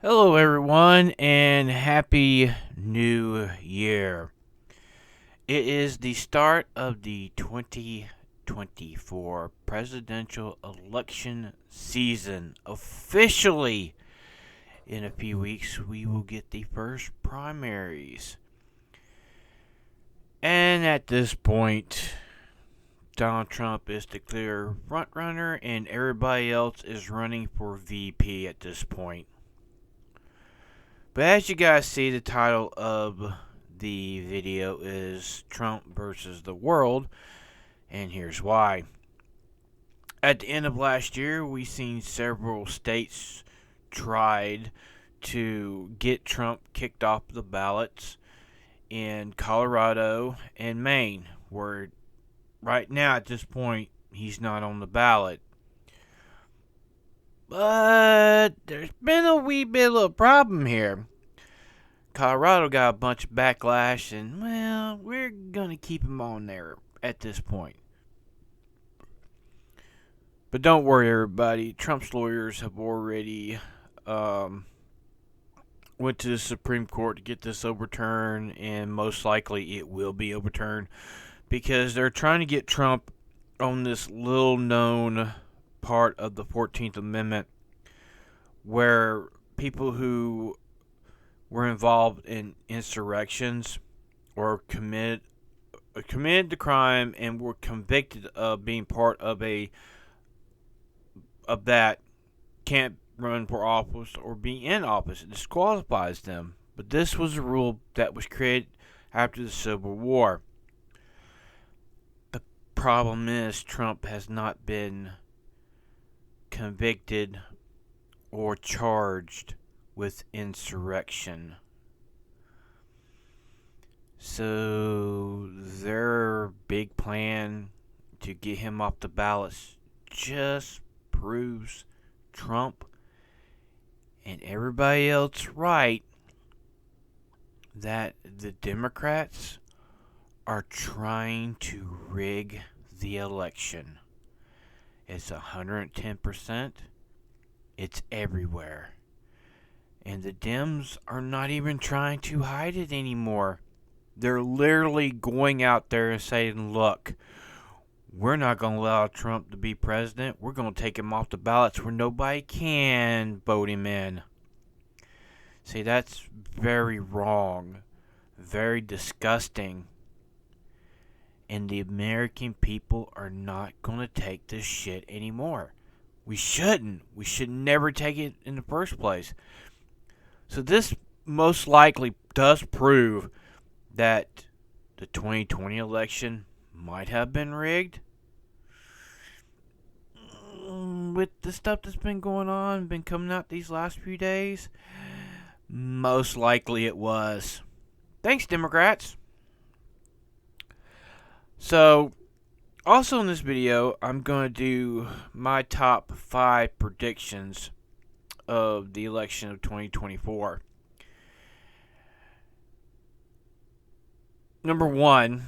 Hello, everyone, and Happy New Year. It is the start of the 2024 presidential election season. Officially, in a few weeks, we will get the first primaries. And at this point, Donald Trump is the clear frontrunner, and everybody else is running for VP at this point. But as you guys see, the title of the video is Trump versus the world, and here's why. At the end of last year, we seen several states tried to get Trump kicked off the ballots in Colorado and Maine, where right now at this point he's not on the ballot. But there's been a wee bit of a problem here. Colorado got a bunch of backlash, and, well, we're going to keep him on there at this point. But don't worry, everybody. Trump's lawyers have already went to the Supreme Court to get this overturned, and most likely it will be overturned because they're trying to get Trump on this little known part of the 14th Amendment where people who were involved in insurrections or committed the crime and were convicted of being part of that can't run for office or be in office. It disqualifies them. But this was a rule that was created after the Civil War. The problem is Trump has not been convicted or charged with insurrection. So their big plan to get him off the ballots just proves Trump and everybody else right that the Democrats are trying to rig the election. It's 110%. It's everywhere. And the Dems are not even trying to hide it anymore. They're literally going out there and saying, look, we're not going to allow Trump to be president. We're going to take him off the ballots where nobody can vote him in. See, that's very wrong. Very disgusting. And the American people are not going to take this shit anymore. We shouldn't. We should never take it in the first place. So this most likely does prove that the 2020 election might have been rigged. With the stuff that's been going on, been coming out these last few days, most likely it was. Thanks, Democrats. So, also in this video, I'm going to do my top 5 predictions of the election of 2024. Number 1,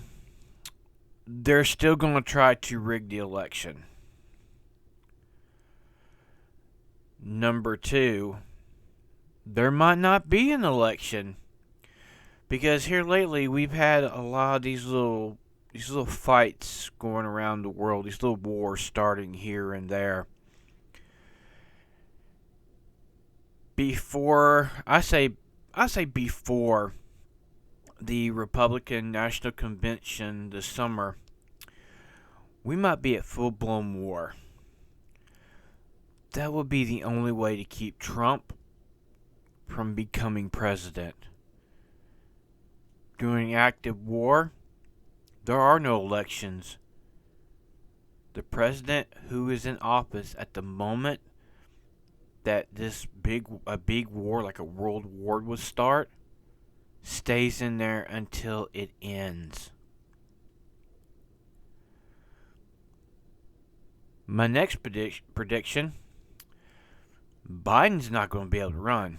they're still going to try to rig the election. Number 2, there might not be an election. Because here lately, we've had a lot of these little fights going around the world, these little wars starting here and there. Before the Republican National Convention this summer, we might be at full-blown war. That would be the only way to keep Trump from becoming president. During active war, there are no elections. The president who is in office at the moment that a big war like a world war would start stays in there until it ends. My next prediction, Biden's not going to be able to run.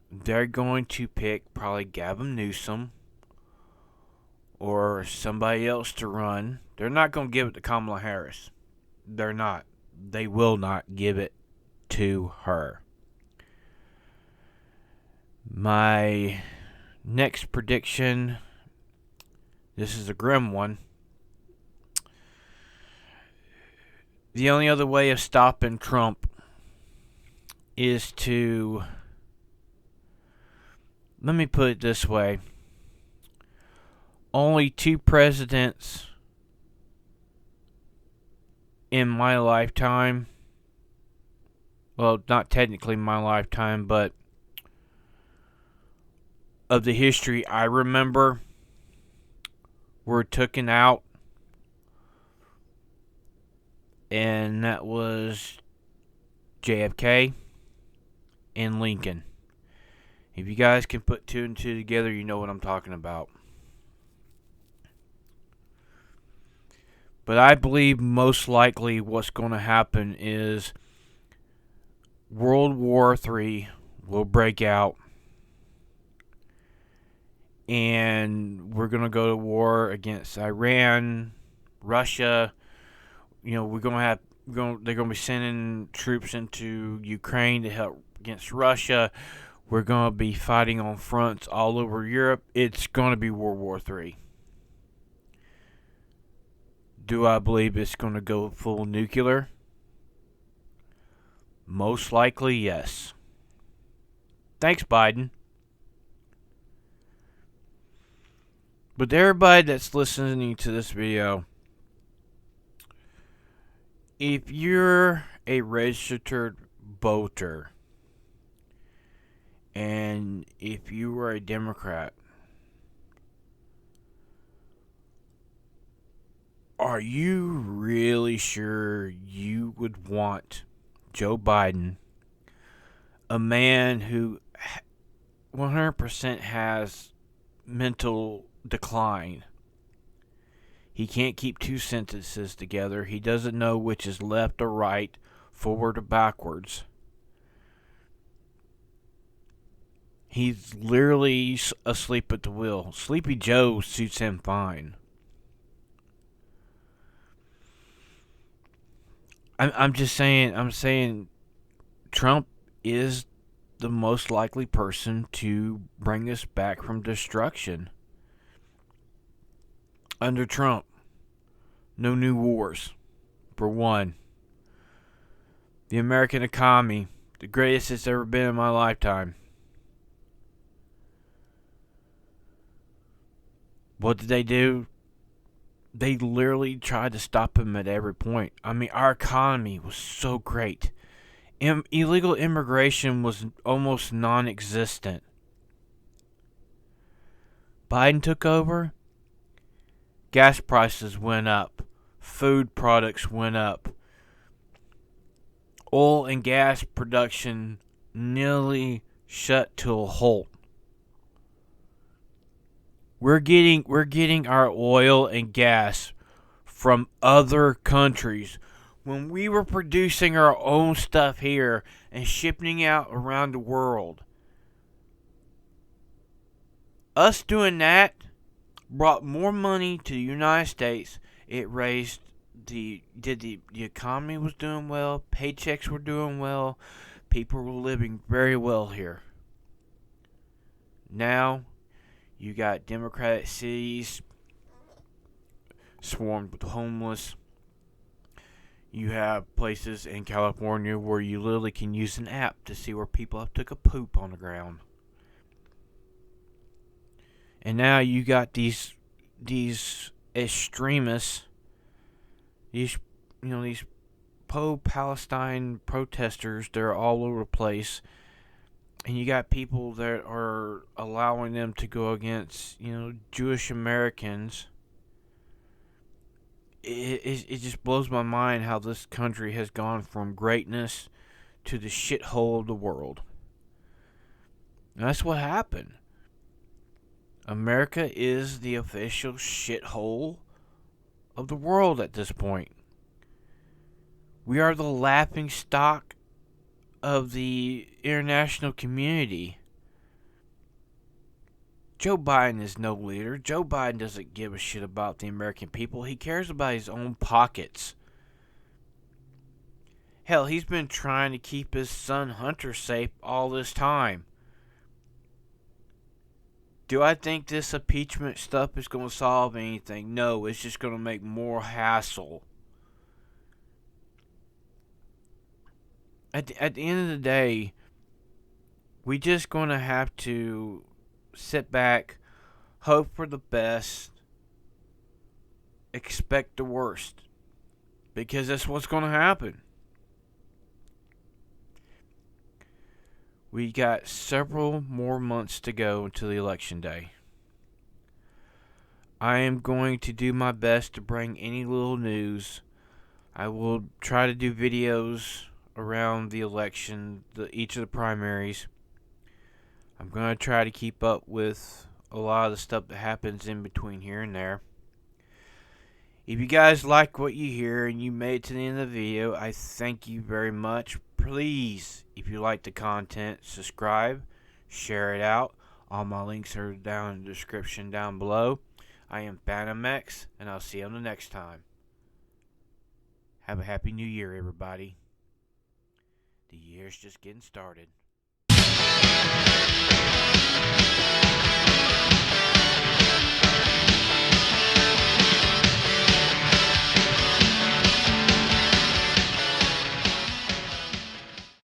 They're going to pick probably Gavin Newsom or somebody else to run. They're not going to give it to Kamala Harris. They're not. They will not give it to her. My next prediction, this is a grim one. The only other way of stopping Trump is to, let me put it this way, only 2 presidents in my lifetime, well, not technically my lifetime, but of the history I remember, were taken out, and that was JFK and Lincoln. If you guys can put 2 and 2 together, you know what I'm talking about. But I believe most likely what's going to happen is World War III will break out, and we're going to go to war against Iran, Russia. You know, they're going to be sending troops into Ukraine to help against Russia. We're going to be fighting on fronts all over Europe. It's going to be World War III. Do I believe it's going to go full nuclear? Most likely, yes. Thanks, Biden. But everybody that's listening to this video, if you're a registered voter, and if you were a Democrat, are you really sure you would want Joe Biden, a man who 100% has mental decline? He can't keep 2 sentences together. He doesn't know which is left or right, forward or backwards. He's literally asleep at the wheel. Sleepy Joe suits him fine. I'm saying Trump is the most likely person to bring us back from destruction. Under Trump, no new wars, for one. The American economy, the greatest it's ever been in my lifetime. What did they do? They literally tried to stop him at every point. I mean, our economy was so great. Illegal immigration was almost non-existent. Biden took over. Gas prices went up. Food products went up. Oil and gas production nearly shut to a halt. We're getting our oil and gas from other countries when we were producing our own stuff here and shipping out around the world. Us doing that brought more money to the United States. It raised the economy was doing well, paychecks were doing well, people were living very well here. Now you got Democratic cities swarmed with homeless. You have places in California where you literally can use an app to see where people have took a poop on the ground. And now you got these extremists, these pro-Palestine protesters. They're all over the place. And you got people that are allowing them to go against, Jewish Americans. It just blows my mind how this country has gone from greatness to the shithole of the world. And that's what happened. America is the official shithole of the world at this point. We are the laughing stock of the international community. Joe Biden is no leader. Joe Biden doesn't give a shit about the American people. He cares about his own pockets. Hell, he's been trying to keep his son Hunter safe all this time. Do I think this impeachment stuff is going to solve anything? No, it's just going to make more hassle. At the end of the day, we just going to have to sit back, hope for the best, expect the worst. Because that's what's going to happen. We got several more months to go until the election day. I am going to do my best to bring any little news. I will try to do videos around the election, each of the primaries. I'm going to try to keep up with a lot of the stuff that happens in between here and there. If you guys like what you hear and you made it to the end of the video, I thank you very much. Please, if you like the content, subscribe, share it out. All my links are down in the description down below. I am Phantom X, and I'll see you on the next time. Have a happy new year, everybody. The year's just getting started.